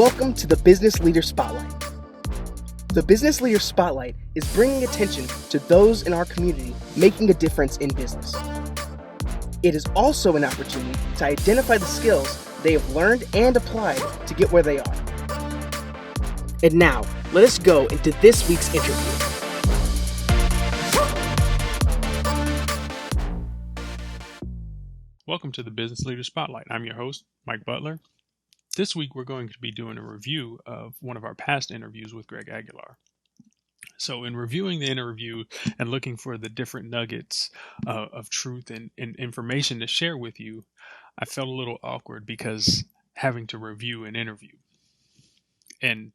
Welcome to the Business Leader Spotlight. The Business Leader Spotlight is bringing attention to those in our community making a difference in business. It is also an opportunity to identify the skills they have learned and applied to get where they are. And now, let us go into this week's interview. Welcome to the Business Leader Spotlight. I'm your host, Mike Butler. This week, we're going to be doing a review of one of our past interviews with Greg Aguilar. So in reviewing the interview and looking for the different nuggets of truth and information to share with you, I felt a little awkward because having to review an interview. And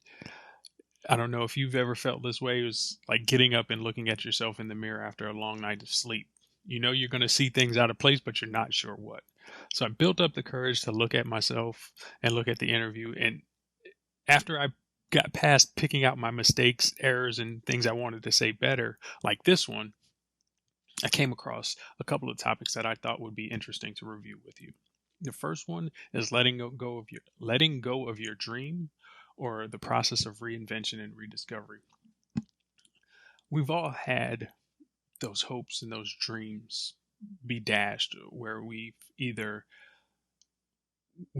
I don't know if you've ever felt this way. It was like getting up and looking at yourself in the mirror after a long night of sleep. You know you're going to see things out of place, but you're not sure what. So I built up the courage to look at myself and look at the interview. And after I got past picking out my mistakes, errors, and things I wanted to say better, like this one, I came across a couple of topics that I thought would be interesting to review with you. The first one is letting go of your dream, or the process of reinvention and rediscovery. We've all had those hopes and those dreams be dashed, where we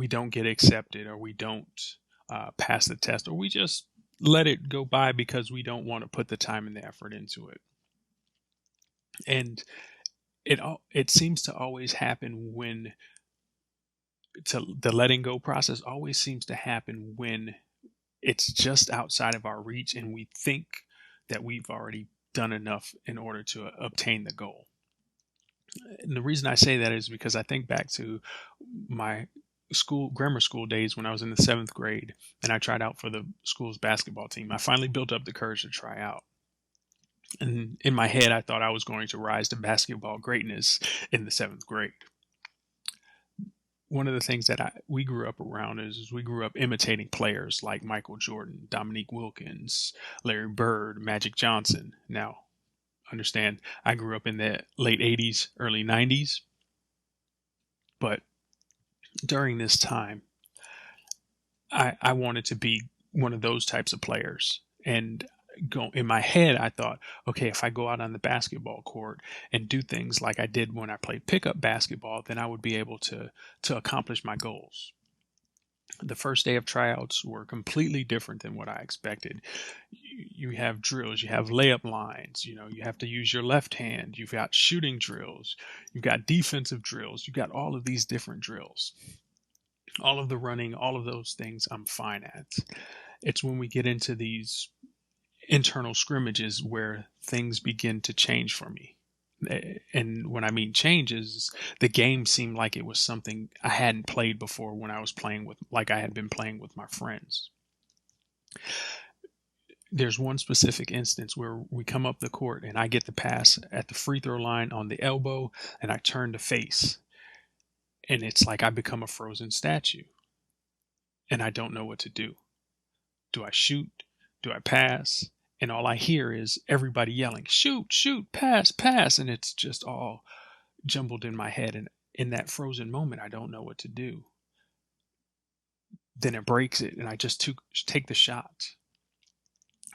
don't get accepted, or we don't pass the test, or we just let it go by because we don't want to put the time and the effort into it. And it seems to always happen the letting go process always seems to happen when it's just outside of our reach and we think that we've already done enough in order to obtain the goal. And the reason I say that is because I think back to my grammar school days when I was in the 7th grade and I tried out for the school's basketball team. I finally built up the courage to try out. And in my head, I thought I was going to rise to basketball greatness in the 7th grade. One of the things that we grew up around is we grew up imitating players like Michael Jordan, Dominique Wilkins, Larry Bird, Magic Johnson. Now, understand, I grew up in the late 80s, early 90s. But during this time, I wanted to be one of those types of players. And in my head, I thought, okay, if I go out on the basketball court and do things like I did when I played pickup basketball, then I would be able to accomplish my goals. The first day of tryouts were completely different than what I expected. You have drills, you have layup lines, you have to use your left hand, you've got shooting drills, you've got defensive drills, you've got all of these different drills. All of the running, all of those things I'm fine at. It's when we get into these internal scrimmages where things begin to change for me. And when I mean changes, the game seemed like it was something I hadn't played before when I was like I had been playing with my friends. There's one specific instance where we come up the court and I get the pass at the free throw line on the elbow and I turn to face. And it's like I become a frozen statue. And I don't know what to do. Do I shoot? Do I pass? And all I hear is everybody yelling, shoot, shoot, pass, pass. And it's just all jumbled in my head. And in that frozen moment, I don't know what to do. Then it breaks it. And I just take the shot.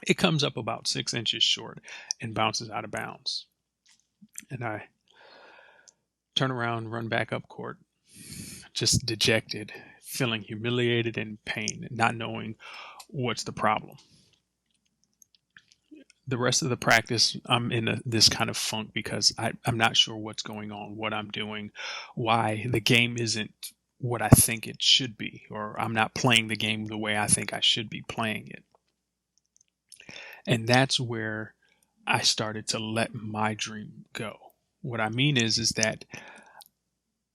It comes up about 6 inches short and bounces out of bounds. And I turn around, run back up court, just dejected, feeling humiliated and pain, not knowing what's the problem. The rest of the practice, I'm in this kind of funk because I'm not sure what's going on, what I'm doing, why the game isn't what I think it should be, or I'm not playing the game the way I think I should be playing it. And that's where I started to let my dream go. What I mean is that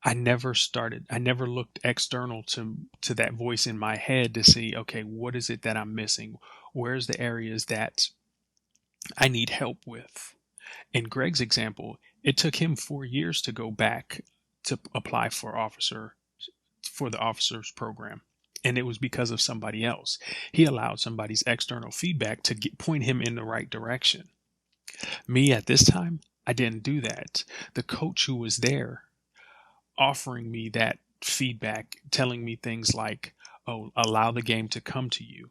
I never looked external to that voice in my head to see, okay, what is it that I'm missing? Where's the areas that I need help with? In Greg's example, it took him 4 years to go back to apply for the officer's program. And it was because of somebody else. He allowed somebody's external feedback to point him in the right direction. Me at this time, I didn't do that. The coach who was there offering me that feedback, telling me things like, oh, allow the game to come to you.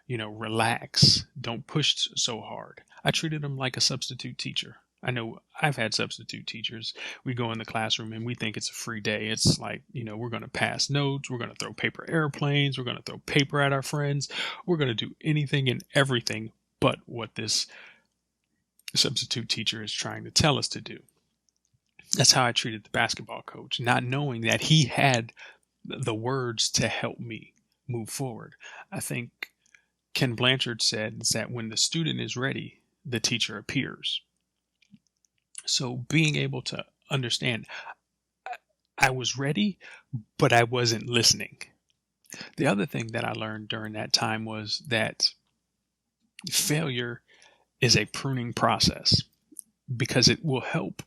Relax. Don't push so hard. I treated him like a substitute teacher. I know I've had substitute teachers. We go in the classroom and we think it's a free day. It's like, we're going to pass notes. We're going to throw paper airplanes. We're going to throw paper at our friends. We're going to do anything and everything but what this substitute teacher is trying to tell us to do. That's how I treated the basketball coach, not knowing that he had the words to help me move forward. I think Ken Blanchard said that when the student is ready, the teacher appears. So being able to understand, I was ready, but I wasn't listening. The other thing that I learned during that time was that failure is a pruning process because it will help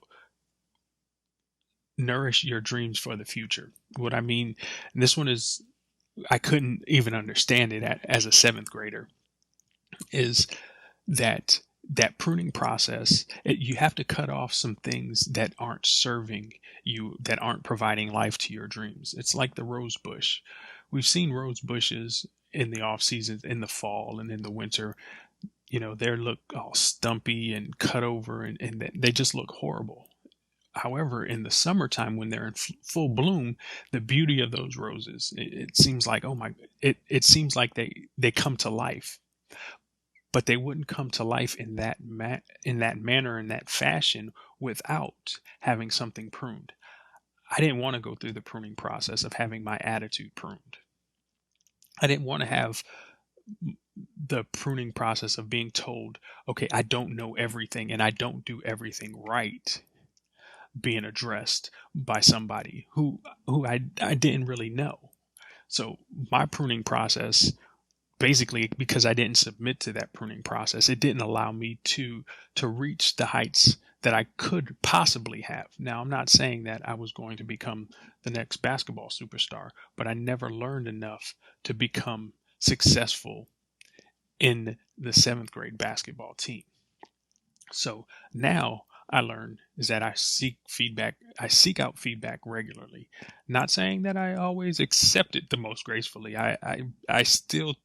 nourish your dreams for the future. What I mean, and this one is, I couldn't even understand it as a seventh grader, is that pruning process, you have to cut off some things that aren't serving you, that aren't providing life to your dreams. It's like the rose bush. We've seen rose bushes in the off season, in the fall and in the winter. They look all stumpy and cut over and they just look horrible. However, in the summertime, when they're in full bloom, the beauty of those roses, it seems like, it seems like they come to life. But they wouldn't come to life in that manner, in that fashion, without having something pruned. I didn't want to go through the pruning process of having my attitude pruned. I didn't want to have the pruning process of being told, okay, I don't know everything and I don't do everything right, being addressed by somebody who I didn't really know. So my pruning process, basically, because I didn't submit to that pruning process, it didn't allow me to reach the heights that I could possibly have. Now, I'm not saying that I was going to become the next basketball superstar, but I never learned enough to become successful in the seventh grade basketball team. So now I learned is that I seek out feedback regularly. Not saying that I always accept it the most gracefully. I still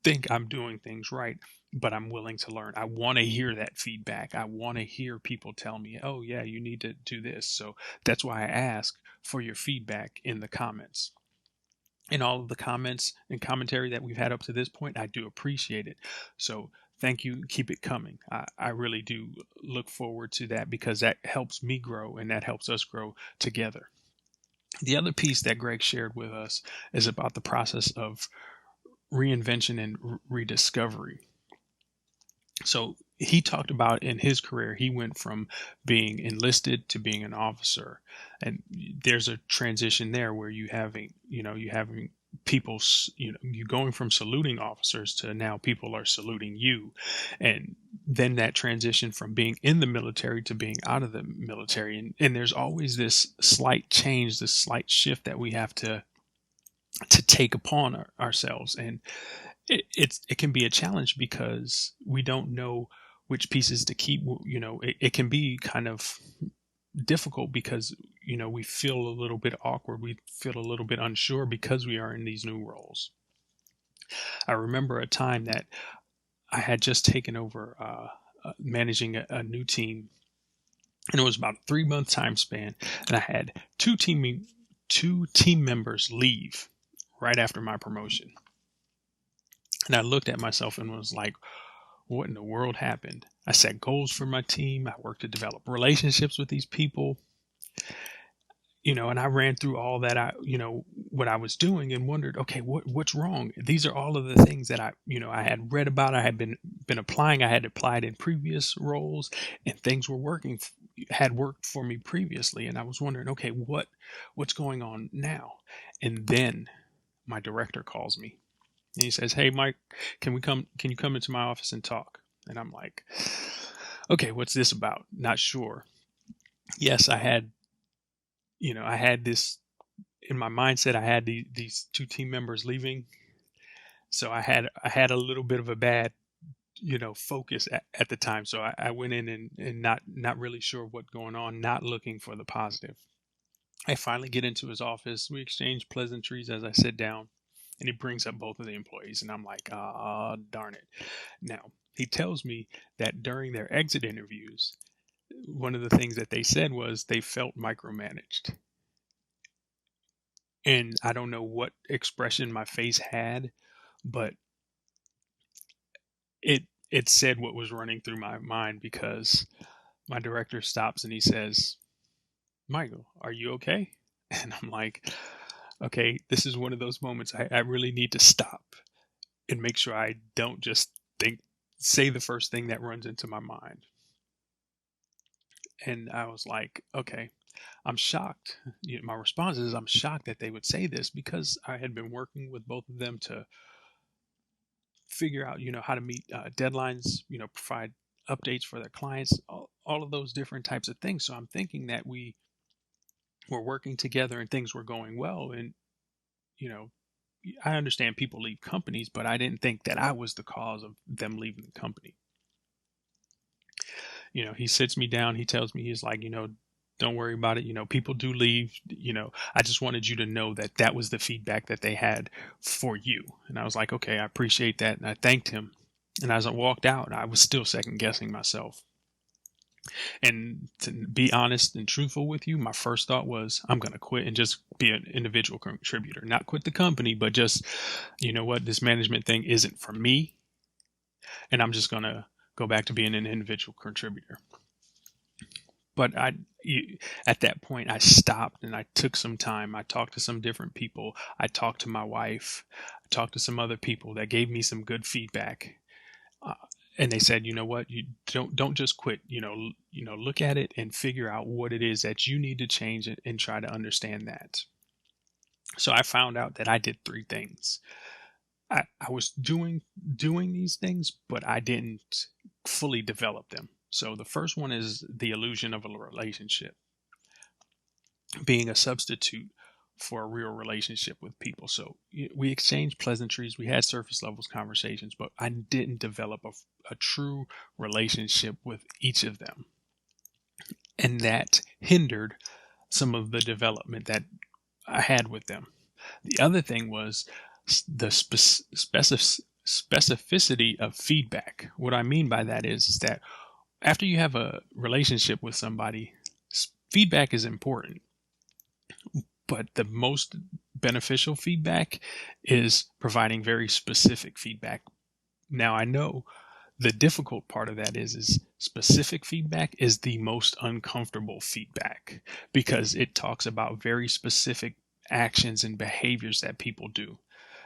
think I'm doing things right, but I'm willing to learn. I want to hear that feedback. I want to hear people tell me, oh yeah, you need to do this. So that's why I ask for your feedback in the comments. In all of the comments and commentary that we've had up to this point, I do appreciate it. So thank you. Keep it coming. I really do look forward to that because that helps me grow and that helps us grow together. The other piece that Greg shared with us is about the process of reinvention and rediscovery. So he talked about in his career, he went from being enlisted to being an officer. And there's a transition there where you having people, you going from saluting officers to now people are saluting you. And then that transition from being in the military to being out of the military. And there's always this slight change, this slight shift that we have to take upon ourselves. And it can be a challenge because we don't know which pieces to keep. It can be kind of difficult because, we feel a little bit awkward. We feel a little bit unsure because we are in these new roles. I remember a time that I had just taken over managing a new team, and it was about a 3-month time span, and I had two team members leave right after my promotion. And I looked at myself and was like, what in the world happened? I set goals for my team. I worked to develop relationships with these people, and I ran through all that what I was doing and wondered, okay, what's wrong? These are all of the things that I had read about. I had been applying. I had applied in previous roles and things had worked for me previously. And I was wondering, okay, what's going on now? And then my director calls me. And he says, hey, Mike, can you come into my office and talk? And I'm like, okay, what's this about? Not sure. Yes, I had this in my mindset. I had these two team members leaving. So I had a little bit of a bad, focus at the time. So I went in and not really sure what's going on, not looking for the positive. I finally get into his office. We exchange pleasantries as I sit down. And he brings up both of the employees, and I'm like, ah, darn it. Now, he tells me that during their exit interviews, one of the things that they said was they felt micromanaged. And I don't know what expression my face had, but it said what was running through my mind, because my director stops and he says, Michael, are you okay? And I'm like, okay, this is one of those moments I really need to stop and make sure I don't just say the first thing that runs into my mind. And I was like, okay, I'm shocked. My response is, I'm shocked that they would say this, because I had been working with both of them to figure out, how to meet deadlines, provide updates for their clients, all of those different types of things. So I'm thinking that we were working together and things were going well. And, I understand people leave companies, but I didn't think that I was the cause of them leaving the company. He sits me down, he tells me, he's like, don't worry about it. People do leave. I just wanted you to know that that was the feedback that they had for you. And I was like, okay, I appreciate that. And I thanked him. And as I walked out, I was still second guessing myself. And to be honest and truthful with you, my first thought was, I'm going to quit and just be an individual contributor, not quit the company, but just, what, this management thing isn't for me. And I'm just going to go back to being an individual contributor. But at that point, I stopped and I took some time. I talked to some different people. I talked to my wife. I talked to some other people that gave me some good feedback. And they said, you know what, you don't just quit. Look at it and figure out what it is that you need to change and try to understand that. So I found out that I did 3 things. I was doing these things, but I didn't fully develop them. So the first one is the illusion of a relationship, being a substitute for a real relationship with people. So we exchanged pleasantries, we had surface levels conversations, but I didn't develop a true relationship with each of them. And that hindered some of the development that I had with them. The other thing was the specificity of feedback. What I mean by that is that after you have a relationship with somebody, feedback is important. But the most beneficial feedback is providing very specific feedback. Now, I know the difficult part of that is specific feedback is the most uncomfortable feedback, because it talks about very specific actions and behaviors that people do.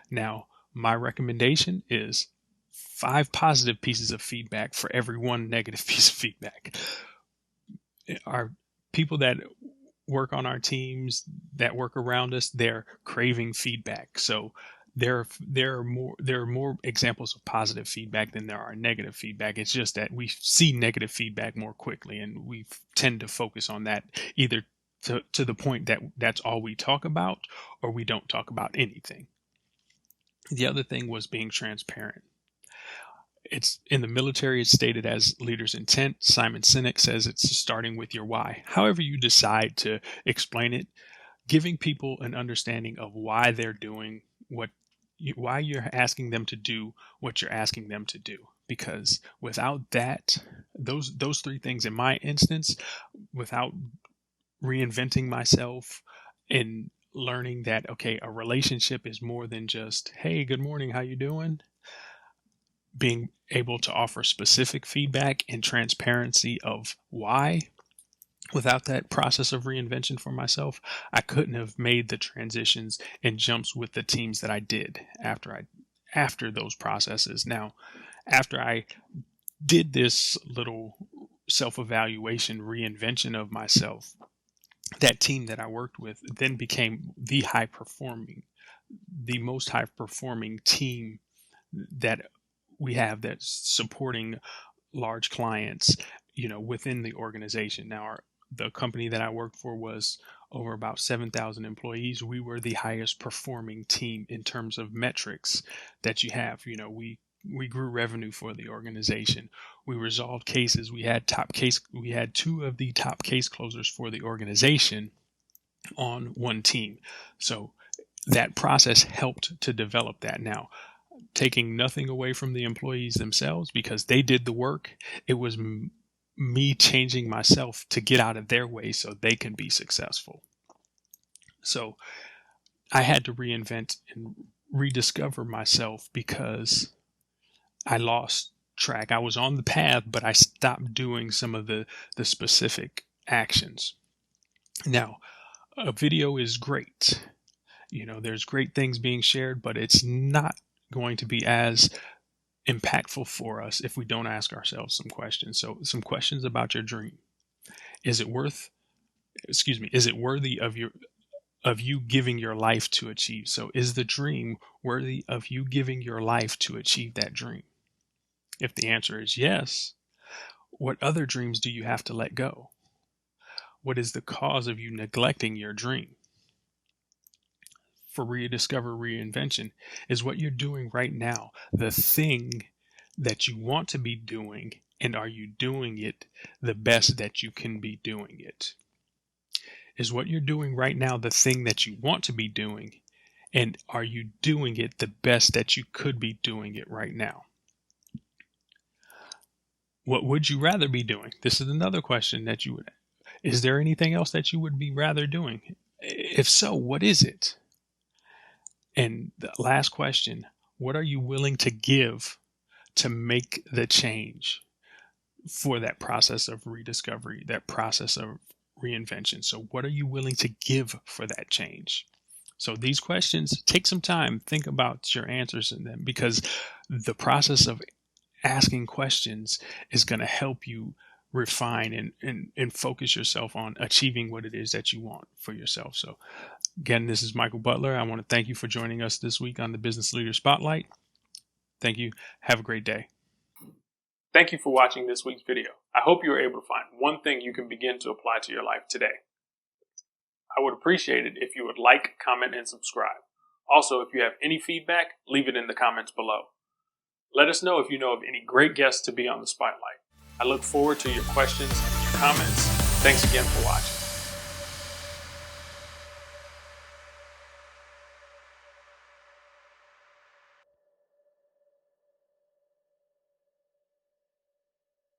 Now, my recommendation is 5 positive pieces of feedback for every 1 negative piece of feedback. Our people that work on our teams, that work around us, they're craving feedback. So there are more examples of positive feedback than there are negative feedback. It's just that we see negative feedback more quickly, and we tend to focus on that either to the point that that's all we talk about, or we don't talk about anything. The other thing was being transparent. It's in the military, it's stated as leader's intent. Simon Sinek says it's starting with your why. However you decide to explain it, giving people an understanding of why they're doing why you're asking them to do what you're asking them to do. Because without that, those 3 things in my instance, without reinventing myself and learning that, okay, a relationship is more than just, hey, good morning, how you doing? Being able to offer specific feedback and transparency of why, without that process of reinvention for myself, I couldn't have made the transitions and jumps with the teams that I did after those processes. Now, after I did this little self-evaluation reinvention of myself, that team that I worked with then became the most high performing team that we have that's supporting large clients, within the organization. Now, the company that I worked for was over about 7,000 employees. We were the highest performing team in terms of metrics that you have. We grew revenue for the organization. We resolved cases. We had 2 of the top case closers for the organization on one team. So that process helped to develop that. Now, taking nothing away from the employees themselves because they did the work, it was me changing myself to get out of their way so they can be successful. So I had to reinvent and rediscover myself because I lost track. I was on the path, but I stopped doing some of the specific actions. Now, a video is great. There's great things being shared, but it's not going to be as impactful for us if we don't ask ourselves some questions. So some questions about your dream. Is it worthy of you giving your life to achieve? So is the dream worthy of you giving your life to achieve that dream? If the answer is yes, what other dreams do you have to let go? What is the cause of you neglecting your dream? For rediscover reinvention, is what you're doing right now the thing that you want to be doing, and are you doing it the best that you can be doing it? Is what you're doing right now the thing that you want to be doing, and are you doing it the best that you could be doing it right now? What would you rather be doing? This is another question that you would. Is there anything else that you would be rather doing? If so, what is it? And the last question, what are you willing to give to make the change for that process of rediscovery, that process of reinvention? So what are you willing to give for that change? So these questions, take some time, think about your answers in them, because the process of asking questions is going to help you refine and focus yourself on achieving what it is that you want for yourself. So again, this is Michael Butler. I want to thank you for joining us this week on the Business Leader Spotlight. Thank you. Have a great day. Thank you for watching this week's video. I hope you were able to find one thing you can begin to apply to your life today. I would appreciate it if you would like, comment, and subscribe. Also, if you have any feedback, leave it in the comments below. Let us know if you know of any great guests to be on the spotlight. I look forward to your questions and your comments. Thanks again for watching.